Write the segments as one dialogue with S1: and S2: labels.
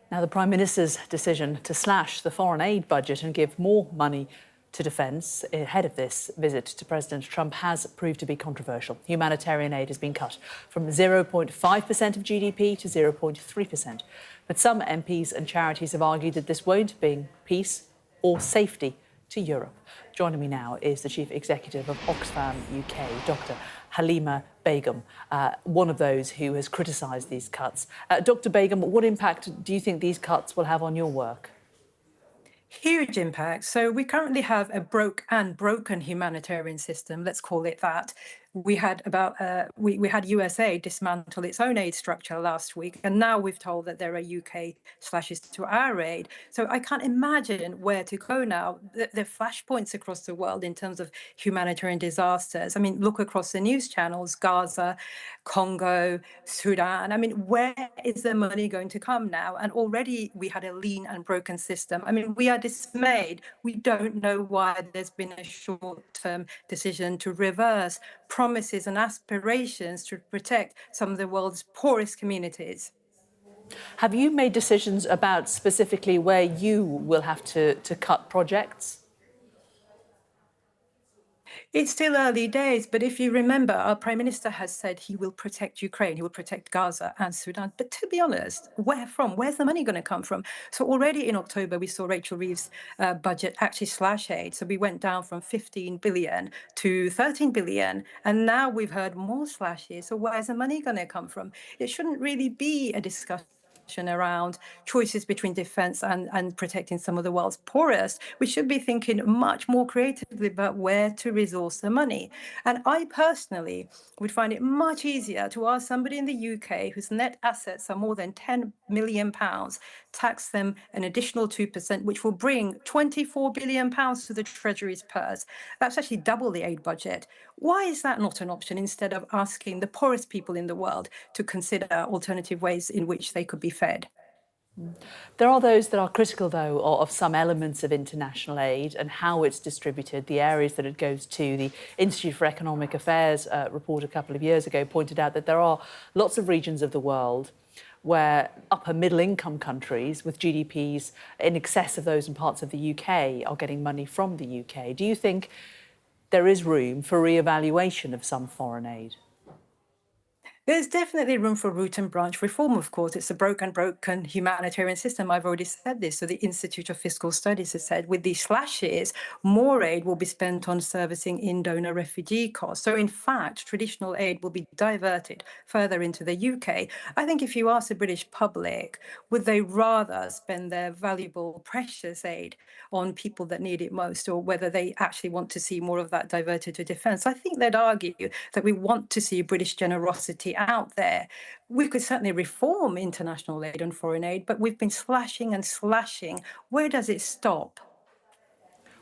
S1: Now, the Prime Minister's decision to slash the foreign aid budget and give more money to defence ahead of this visit to President Trump has proved to be controversial. Humanitarian aid has been cut from 0.5% of GDP to 0.3%. But some MPs and charities have argued that this won't bring peace or safety to Europe. Joining me now is the Chief Executive of Oxfam UK, Dr. Halima Begum, one of those who has criticised these cuts. Dr. Begum, what impact do you think these cuts will have on your work?
S2: Huge impact. So we currently have a broken humanitarian system, let's call it that. We had we had USA dismantle its own aid structure last week, and now we've told that there are UK slashes to our aid. So I can't imagine where to go now. The flashpoints across the world in terms of humanitarian disasters. I mean, look across the news channels, Gaza, Congo, Sudan. I mean, where is the money going to come now? And already we had a lean and broken system. I mean, we are dismayed. We don't know why there's been a short-term decision to reverse promises and aspirations to protect some of the world's poorest communities.
S1: Have you made decisions about specifically where you will have to cut projects?
S2: It's still early days, but if you remember, our Prime Minister has said he will protect Ukraine, he will protect Gaza and Sudan. But to be honest, where from? Where's the money going to come from? So already in October, we saw Rachel Reeves' budget actually slash aid. So we went down from 15 billion to 13 billion. And now we've heard more slashes. So where's the money going to come from? It shouldn't really be a discussion around choices between defense and protecting some of the world's poorest. We should be thinking much more creatively about where to resource the money. And I personally would find it much easier to ask somebody in the UK whose net assets are more than £10 million, tax them an additional 2%, which will bring £24 billion to the Treasury's purse. That's actually double the aid budget. Why is that not an option instead of asking the poorest people in the world to consider alternative ways in which they could be fed?
S1: There are those that are critical, though, of some elements of international aid and how it's distributed, the areas that it goes to. The Institute for Economic Affairs report a couple of years ago pointed out that there are lots of regions of the world where upper middle income countries with GDPs in excess of those in parts of the UK are getting money from the UK. Do you think there is room for re-evaluation of some foreign aid?
S2: There's definitely room for root and branch reform, of course. It's a broken humanitarian system. I've already said this. So the Institute of Fiscal Studies has said with these slashes, more aid will be spent on servicing in-donor refugee costs. So in fact, traditional aid will be diverted further into the UK. I think if you ask the British public, would they rather spend their valuable, precious aid on people that need it most, or whether they actually want to see more of that diverted to defence? I think they'd argue that we want to see British generosity out there. We could certainly reform international aid and foreign aid, but we've been slashing and slashing. Where does it stop?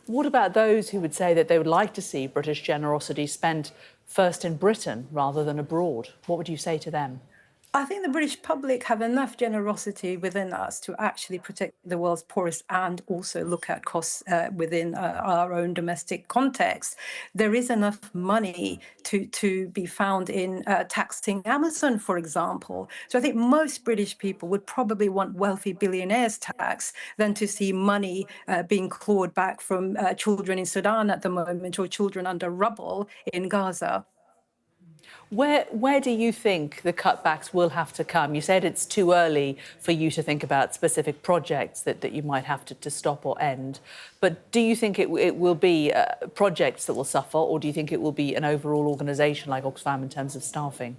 S1: What about those who would say that they would like to see British generosity spent first in Britain rather than abroad? What would you say to them?
S2: I think the British public have enough generosity within us to actually protect the world's poorest and also look at costs within our own domestic context. There is enough money to be found in taxing Amazon, for example. So I think most British people would probably want wealthy billionaires tax than to see money being clawed back from children in Sudan at the moment or children under rubble in Gaza.
S1: Where do you think the cutbacks will have to come? You said it's too early for you to think about specific projects that you might have to stop or end. But do you think it will be projects that will suffer, or do you think it will be an overall organisation like Oxfam in terms of staffing?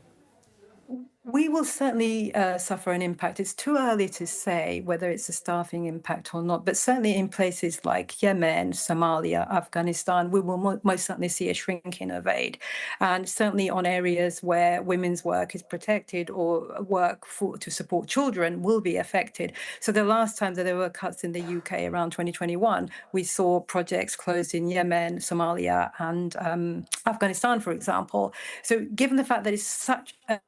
S2: We will certainly suffer an impact. It's too early to say whether it's a staffing impact or not, but certainly in places like Yemen, Somalia, Afghanistan, we will most certainly see a shrinking of aid. And certainly on areas where women's work is protected or work to support children will be affected. So the last time that there were cuts in the UK around 2021, we saw projects closed in Yemen, Somalia and Afghanistan, for example. So given the fact that it's such a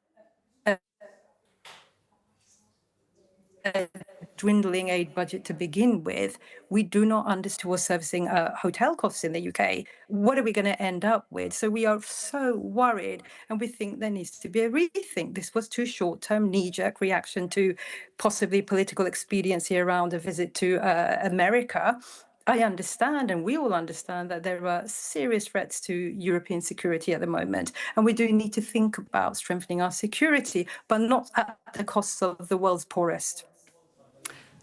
S2: dwindling aid budget to begin with. We do not understand what's servicing hotel costs in the UK. What are we going to end up with? So we are so worried, and we think there needs to be a rethink. This was too short-term, knee-jerk reaction to possibly political expediency around a visit to America. I understand, and we all understand, that there are serious threats to European security at the moment, and we do need to think about strengthening our security, but not at the cost of the world's poorest.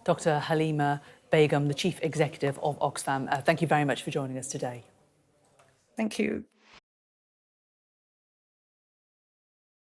S1: Dr. Halima Begum, the Chief Executive of Oxfam, thank you very much for joining us today.
S2: Thank you.